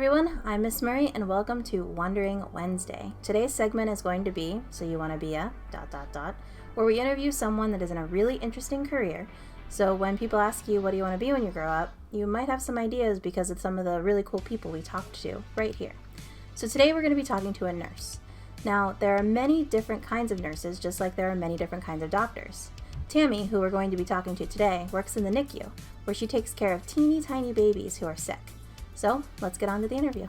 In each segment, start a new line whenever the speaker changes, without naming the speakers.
everyone, I'm Ms.Murray and welcome to Wondering Wednesday. Today's segment is going to be So You Want to Be a ... where we interview someone that is in a really interesting career. So when people ask you what do you want to be when you grow up, you might have some ideas because of some of the really cool people we talked to right here. So today we're going to be talking to a nurse. Now, there are many different kinds of nurses, just like there are many different kinds of doctors. Tammy, who we're going to be talking to today, works in the NICU, where she takes care of teeny tiny babies who are sick. So let's get on to the interview.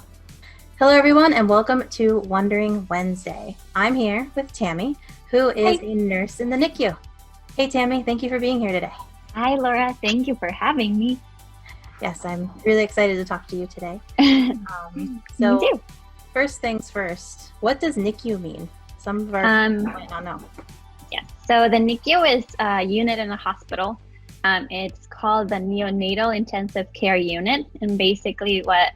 Hello, everyone, and welcome to Wondering Wednesday. I'm here with Tammy, who is a nurse in the NICU. Hey, Tammy, thank you for being here today.
Hi, Laura. Thank you for having me.
Yes, I'm really excited to talk to you today.
Me too.
First things first, what does NICU mean? Some of our people might not know.
Yes. So the NICU is a unit in a hospital. It's called the Neonatal Intensive Care Unit. And basically what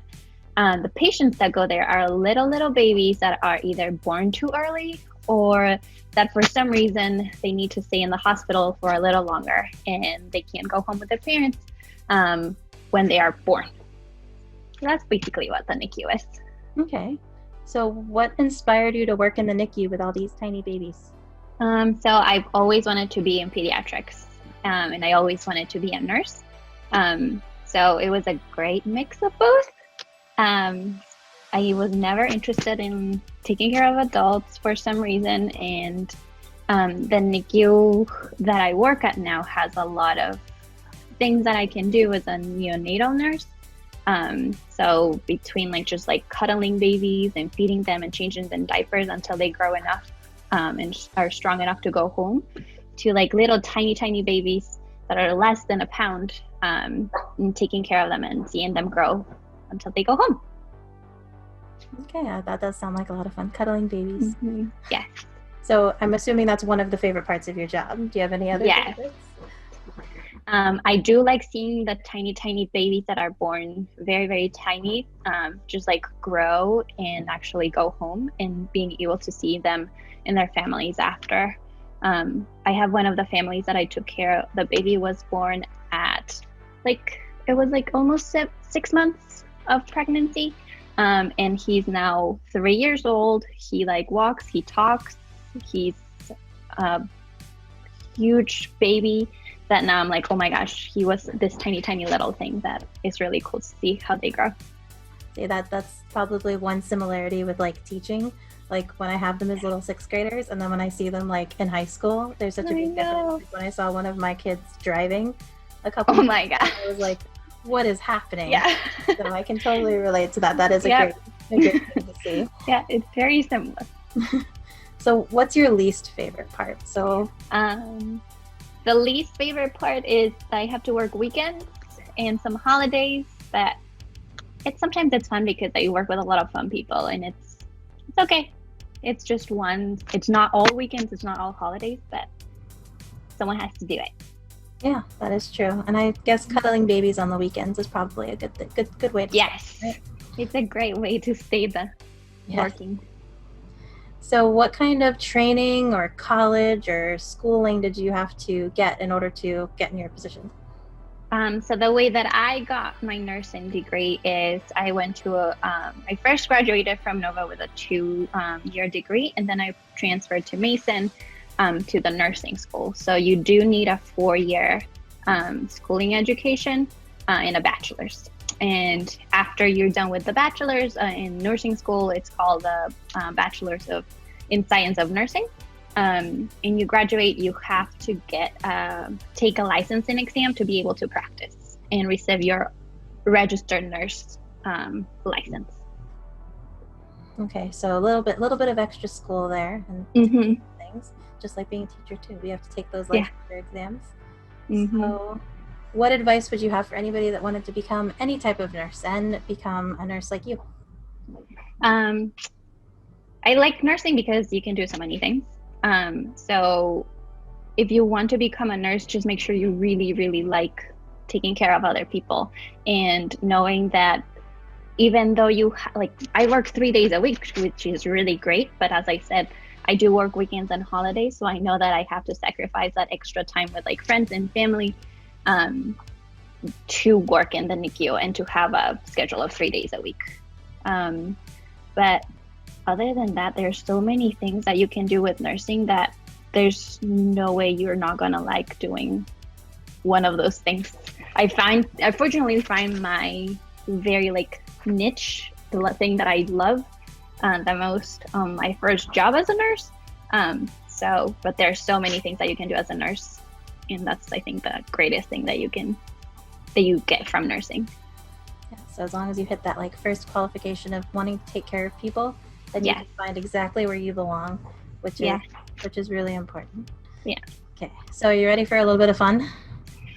the patients that go there are little babies that are either born too early or that for some reason they need to stay in the hospital for a little longer and they can't go home with their parents when they are born. So that's basically what the NICU is.
Okay. So what inspired you to work in the NICU with all these tiny babies?
So I've always wanted to be in pediatrics. And I always wanted to be a nurse. So it was a great mix of both. I was never interested in taking care of adults for some reason. And the NICU that I work at now has a lot of things that I can do as a neonatal nurse. So between just cuddling babies and feeding them and changing them diapers until they grow enough and are strong enough to go home, to little tiny babies that are less than a pound, and taking care of them and seeing them grow until they go home.
Okay, that does sound like a lot of fun, cuddling babies.
Mm-hmm. Yes.
So I'm assuming that's one of the favorite parts of your job. Do you have any other favorites?
I do like seeing the tiny babies that are born very tiny, just grow and actually go home and being able to see them and their families after. I have one of the families that I took care of. The baby was born at it was almost 6 months of pregnancy. And he's now 3 years old. He walks, he talks, he's a huge baby that now I'm oh my gosh, he was this tiny little thing that is really cool to see how they grow.
See, that's probably one similarity with teaching. When I have them as little 6th graders and then when I see them in high school, there's such a big difference. When I saw one of my kids driving a couple
of my gosh,
I was what is happening?
Yeah.
So I can totally relate to that. That is a great thing to see.
Yeah, it's very similar.
So what's your least favorite part? So
the least favorite part is I have to work weekends and some holidays, but sometimes it's fun because I work with a lot of fun people and it's okay. It's just one. It's not all weekends. It's not all holidays, but someone has to do it.
Yeah, that is true. And I guess cuddling babies on the weekends is probably a good way to
Yes,
start, right?
It's a great way to stay working.
So what kind of training or college or schooling did you have to get in order to get in your position?
So the way that I got my nursing degree is I went to I first graduated from Nova with a 2-year degree, and then I transferred to Mason to the nursing school. So you do need a 4-year schooling education and a bachelor's. And after you're done with the bachelor's in nursing school, it's called the Bachelor's in Science of Nursing. And you graduate, you have to take a licensing exam to be able to practice and receive your registered nurse license.
Okay, so a little bit of extra school there and things, just like being a teacher too. We have to take those licensure exams.
Mm-hmm.
So what advice would you have for anybody that wanted to become any type of nurse and become a nurse like you?
I like nursing because you can do so many things. So if you want to become a nurse, just make sure you really like taking care of other people and knowing that even though I work 3 days a week, which is really great. But as I said, I do work weekends and holidays. So I know that I have to sacrifice that extra time with friends and family to work in the NICU and to have a schedule of 3 days a week. But other than that, there's so many things that you can do with nursing that there's no way you're not gonna like doing one of those things. I fortunately find my very like niche, the thing that I love the most, my first job as a nurse. But there's so many things that you can do as a nurse, and that's, I think, the greatest thing that you get from nursing.
Yeah, so as long as you hit that like first qualification of wanting to take care of people, then you
Yes.
can find exactly where you belong, which is really important.
Yeah.
Okay, so are you ready for a little bit of fun?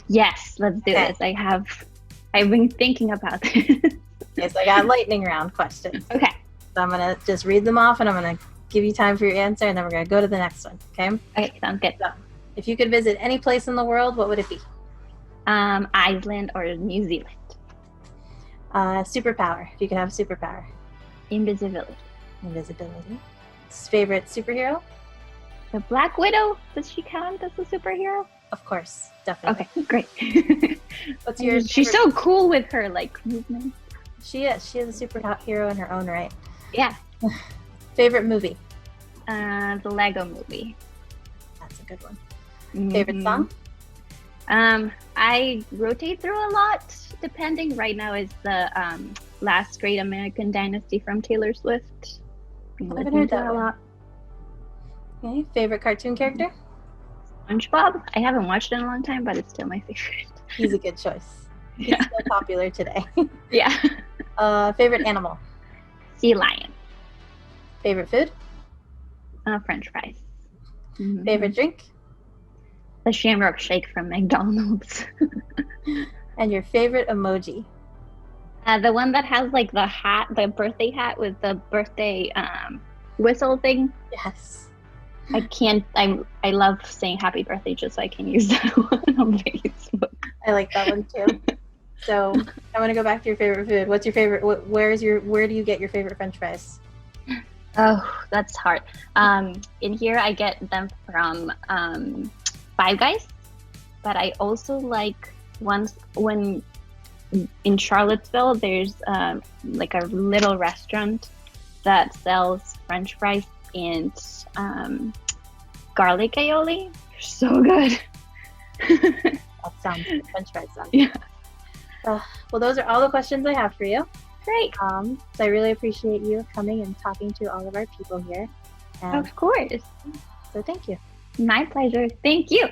Yes, let's do this. I've been thinking about this.
Okay, so I got lightning round questions.
Okay.
So I'm gonna just read them off, and I'm gonna give you time for your answer, and then we're gonna go to the next one. Okay?
Okay, sounds good.
So, if you could visit any place in the world, what would it be?
Iceland or New Zealand.
Superpower. If you could have a superpower.
Invisibility.
Invisibility. Favorite superhero?
The Black Widow. Does she count as a superhero?
Of course, definitely.
Okay, great.
What's your?
She's so cool with her like movement.
She is. She is a superhero in her own right.
Yeah.
Favorite movie?
The Lego Movie.
That's a good one. Favorite song?
I rotate through a lot, depending. Right now is the Last Great American Dynasty from Taylor Swift.
I haven't heard that a lot. Okay. Favorite cartoon character?
SpongeBob. I haven't watched it in a long time, but it's still my favorite.
He's a good choice. He's
Yeah.
still popular today.
Yeah.
Favorite animal?
Sea lion.
Favorite food?
French fries.
Favorite drink?
The Shamrock Shake from McDonald's.
And your favorite emoji?
The one that has like the hat, the birthday hat with the birthday whistle thing.
Yes.
I love saying happy birthday just so I can use that one on Facebook.
I like that one too. So I want to go back to your favorite food. What's your favorite? Where do you get your favorite French fries?
Oh, that's hard. In here I get them from Five Guys, but I also like when in Charlottesville there's like a little restaurant that sells French fries and garlic aioli. So good.
That sounds French fries.
Yeah.
Well, those are all the questions I have for you.
Great.
So I really appreciate you coming and talking to all of our people here. And
Of course.
so thank you.
My pleasure. Thank you.